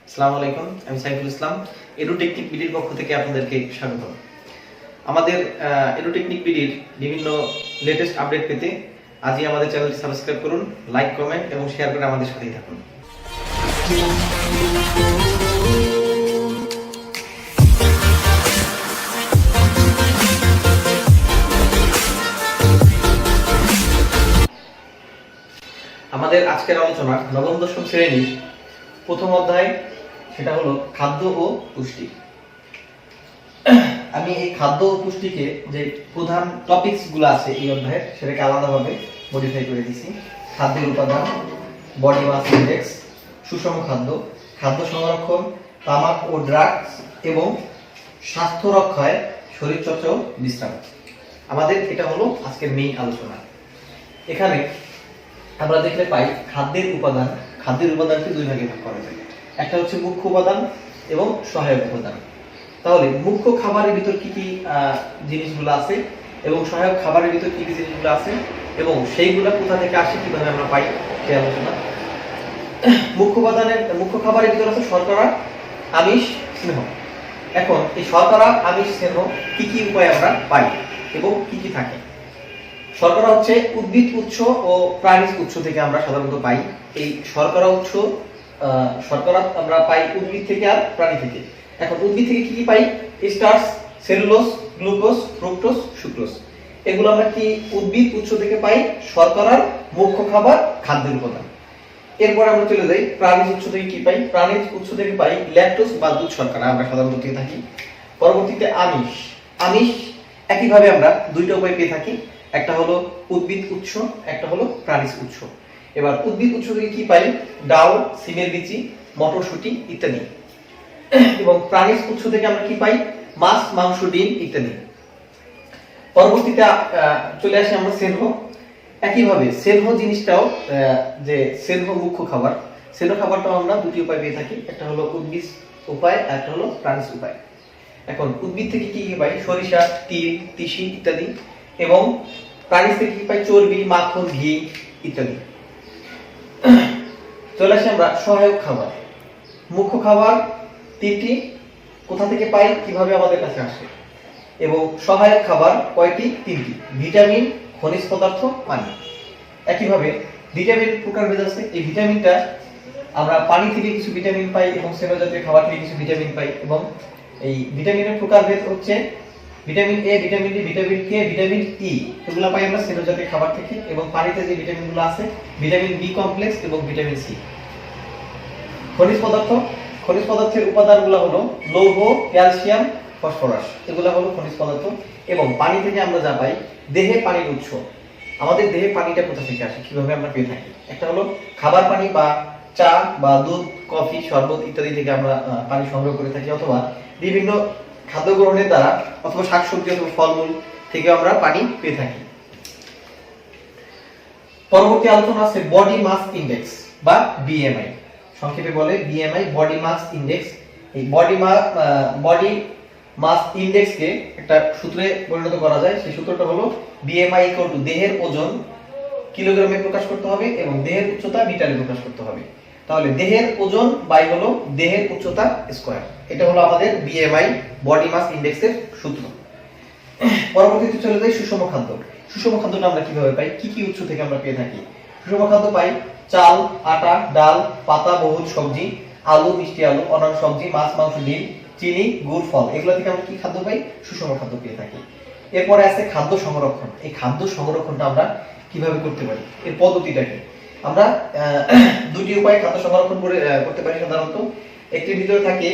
আসসালামু আলাইকুম, আমি সাইফুল ইসলাম। এডুটেকনিক বিডির পক্ষ থেকে আপনাদেরকে স্বাগত। আমাদের এডুটেকনিক বিডির বিভিন্ন লেটেস্ট আপডেট পেতে আজই আমাদের চ্যানেলটি সাবস্ক্রাইব করুন, লাইক, কমেন্ট এবং শেয়ার করে আমাদের সাথেই থাকুন। আমাদের আজকের আলোচনা ৯ম-১০ম শ্রেণীর প্রথম অধ্যায়, সেটা হলো খাদ্য ও পুষ্টি। আমি এই খাদ্য ও পুষ্টিকে যে প্রধান টপিকস গুলো আছে এই অধ্যায়ের, সেটাকে আলাদাভাবে মডিফাই করে দিয়েছি। খাদ্যের উপাদান, বডি মাস ইনডেক্স, সুষম খাদ্য, খাদ্য সংরক্ষণ, তামাক ও ড্রাগস এবং স্বাস্থ্য রক্ষায় শরীরচর্চা ও বিশ্রাম। আমাদের এটা হলো আজকের মেইন আলোচনা। এখানে আমরা দেখলে পাই খাদ্যের উপাদান। খাদ্যের উপাদানকে দুই ভাগে ভাগ করা যায়। একটা হচ্ছে মুখ্য উপাদান এবং সহায়ক উপাদান। তাহলে মুখ্য খাবারের ভিতর কি কি জিনিসগুলো আছে এবং সহায়ক খাবারের ভিতর কি কি জিনিসগুলো আছে এবং সেইগুলো কোথা থেকে আসে, কিভাবে আমরা পাই, এই আলোচনা। মুখ্য খাবারের ভিতর আছে শর্করা, আমিষ, স্নেহ। এখন এই শর্করা, আমিষ, স্নেহ কি কি উপায়ে আমরা পাই এবং কি কি থাকে। শর্করা হচ্ছে উদ্ভিদ উৎস ও প্রাণীজ উৎস থেকে আমরা সাধারণত পাই। এই শর্করা আমরা পাই উদ্ভিদ থেকে আর প্রাণী থেকে। এখন উদ্ভিদ থেকে কি কি পাই? Starch, cellulose, glucose, fructose, sucrose. এগুলো আমরা কি উদ্ভিদ উৎস থেকে পাই। শর্করার মুখ্য খাবার, খাদ্যের উপাদান। এরপর আমরা চলে যাই প্রাণীজ উৎস থেকে কি পাই। প্রাণীজ উৎস থেকে পাই ল্যাকটোজ বা দুধ শর্করা, আমরা সাধারণত পেয়ে থাকি। পরবর্তীতে আমিষ একইভাবে আমরা দুইটা উপায় পেয়ে থাকি। একটা হলো উদ্ভিদ উৎস, একটা হলো প্রাণীজ উৎস। এবার উদ্ভিদ উৎস থেকে কি পাই? ডাল, সিমের বিচি, মটরশুঁটি ইত্যাদি। এবং প্রাণীজ উৎস থেকে আমরা কি পাই? মাছ, মাংস, ডিম ইত্যাদি। পরবর্তীতে চলে আসি আমরা স্নেহ। একইভাবে স্নেহ জিনিসটাও যে স্নেহ মুখ্য খাবার, স্নেহ খাবারটাও আমরা দুটি উপায় পেয়ে থাকি। একটা হলো উদ্ভিদ উপায়, আর একটা হলো প্রাণীজ উপায়। এখন উদ্ভিদ থেকে কি কি পাই? সরিষা, তিল, তিসি ইত্যাদি। এবং প্রাণীজ থেকে কি পাই? চর্বি, মাখন, ঘি ইত্যাদি। চলে আসি আমরা সহায়ক খাবার। মুখ্য খাবার তিনটি, কোথা থেকে পাই, কিভাবে আমাদের কাছে আসে। এবং সহায়ক খাবার কয়টি? তিনটি। ভিটামিন, খনিজ পদার্থ, পানি। একইভাবে ভিটামিন প্রকারভেদ আছে। এই ভিটামিনটা আমরা পানি থেকে কিছু ভিটামিন পাই এবং স্নেহ জাতীয় খাবার থেকে কিছু ভিটামিন পাই। এবং এই ভিটামিনের প্রকারভেদ হচ্ছে vitamin A, vitamin D, vitamin K, vitamin E, এগুলো পাই আমরা স্নেহ জাতীয় খাবার থেকে। এবং পানিতে যে ভিটামিনগুলো আছে, ভিটামিন বি কমপ্লেক্স এবং ভিটামিন সি। খনিজ পদার্থের উপাদানগুলো হলো লৌহ, ক্যালসিয়াম, ফসফরাস, এগুলো হলো খনিজ পদার্থ। এবং পানি থেকে আমরা যা পাই, দেহে পানির উৎস। আমাদের দেহে পানিটা কোথা থেকে আসে, কিভাবে আমরা পেয়ে থাকি। একটা হলো খাবার পানি বা চা বা দুধ, কফি, শরবত ইত্যাদি থেকে আমরা পানি সংগ্রহ করে থাকি, অথবা বিভিন্ন খাদ্য গ্রহণের দ্বারা, অথবা শাকসবজি অথবা ফলমূল থেকে আমরা পানি পেয়ে থাকি। পরবর্তী আলোচনা আছে বডি মাস ইনডেক্স বা বিএমআই। সংক্ষেপে বলে বিএমআই, বডি মাস ইনডেক্স। এই বডি মাস ইনডেক্সকে একটা সূত্রে পরিণত করা যায়। সেই সূত্রটা হলো বিএমআই ইকুয়াল টু দেহের ওজন কিলোগ্রামে প্রকাশ করতে হবে এবং দেহের উচ্চতা মিটারে প্রকাশ করতে হবে। তাহলে দেহের ওজন বাই হলো দেহের উচ্চতা স্কয়ার। এটা হলো আমাদের বিএমআই, বডি মাস ইনডেক্সের সূত্র। পরবর্তীতে চলে যাই সুষম খাদ্য। সুষম খাদ্যটা আমরা কিভাবে পাই, কি কি উৎস থেকে আমরা পেয়ে থাকি। সুষম খাদ্য পাই চাল, আটা, ডাল, পাতা বহুল সবজি, আলু, মিষ্টি আলু, অন্যান্য সবজি, মাছ, মাংস, ডিম, চিনি, গুড়, ফল, এগুলো থেকে আমরা কি খাদ্য পাই? সুষম খাদ্য পেয়ে থাকি। এরপরে আছে খাদ্য সংরক্ষণ। এই খাদ্য সংরক্ষণটা আমরা কিভাবে করতে পারি, এর পদ্ধতিটা কি? আমরা দুটি উপায়ে খাদ্য সংরক্ষণ করতে পারি সাধারণত। একটির ভিতরে থাকে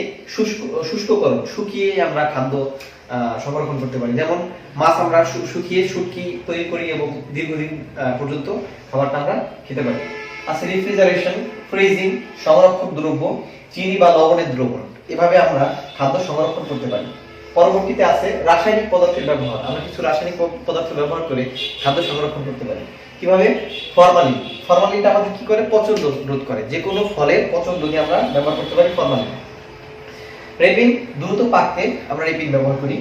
শুষ্ককরণ, শুকিয়ে আমরা খাদ্য সংরক্ষণ করতে পারি। যেমন মাছ আমরা শুকিয়ে শুটকি তৈরি করি এবং দীর্ঘদিন পর্যন্ত খাবারটা আমরা খেতে পারি। আছে রেফ্রিজারেশন, ফ্রিজিং, সংরক্ষক দ্রব্য, চিনি বা লবণের দ্রবণ, এভাবে আমরা খাদ্য সংরক্ষণ করতে পারি। পরবর্তীতে আছে রাসায়নিক পদার্থের ব্যবহার। আমরা কিছু রাসায়নিক পদার্থ ব্যবহার করে খাদ্য সংরক্ষণ করতে পারি। কিভাবে? ফরমালিনটা আমাদের কি করে? পচন রোধ করে। যে কোনো ফলের পচন রোধে আমরা ব্যবহার করতে পারি ফরমালিন। রেপিন, দ্রুত পাকতে আমরা রেপিন ব্যবহার করি।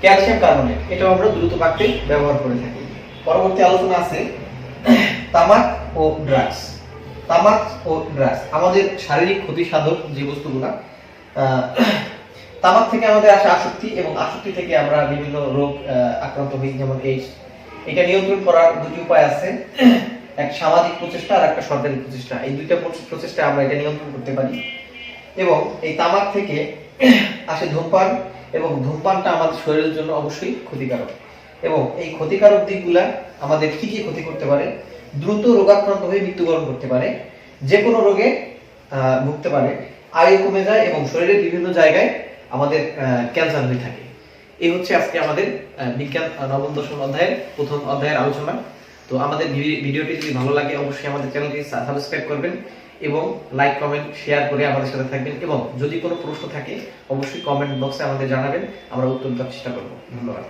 ক্যালসিয়াম কার্বনেট, এটাও আমরা দ্রুত পাকতে ব্যবহার করে থাকি। পরবর্তী আলোচনা আছে তামাক ও ড্রাগস। তামাক ও ড্রাগস আমাদের শারীরিক ক্ষতি সাধক যে বস্তুগুলা। তামাক থেকে আমাদের আসে আসক্তি, এবং আসক্তি থেকে আমরা বিভিন্ন রোগ আক্রান্ত হই, যেমন এইডস। এটা নিয়ন্ত্রণ করার দুটি উপায় আছে, এক সামাজিক প্রচেষ্টা আর একটা সরকারি প্রচেষ্টা। এই দুইটা প্রচেষ্টা আমরা এটা নিয়ন্ত্রণ করতে পারি। এবং এই তামাক থেকে আসে ধূমপান, এবং ধূমপানটা আমাদের শরীরের জন্য অবশ্যই ক্ষতিকারক। এবং এই ক্ষতিকারক দিকগুলা আমাদের কি কি ক্ষতি করতে পারে? দ্রুত রোগাক্রান্ত হয়ে মৃত্যুবরণ করতে পারে, যে কোনো রোগে ভুগতে পারে, আয়ু কমে যায়, এবং শরীরের বিভিন্ন জায়গায় আমাদের ক্যান্সার হয়ে থাকে। এই হচ্ছে আজকে আমাদের বিজ্ঞান ৯ম-১০ম অধ্যায়ের প্রথম অধ্যায়ের আলোচনা। তো আমাদের ভিডিওটি যদি ভালো লাগে অবশ্যই আমাদের চ্যানেলটি সাবস্ক্রাইব করবেন, এবং লাইক কমেন্ট শেয়ার করে আমাদের সাথে থাকবেন, এবং যদি কোনো প্রশ্ন থাকে অবশ্যই কমেন্ট বক্সে আমাদের জানাবেন, আমরা উত্তর দেওয়ার চেষ্টা করব। ধন্যবাদ।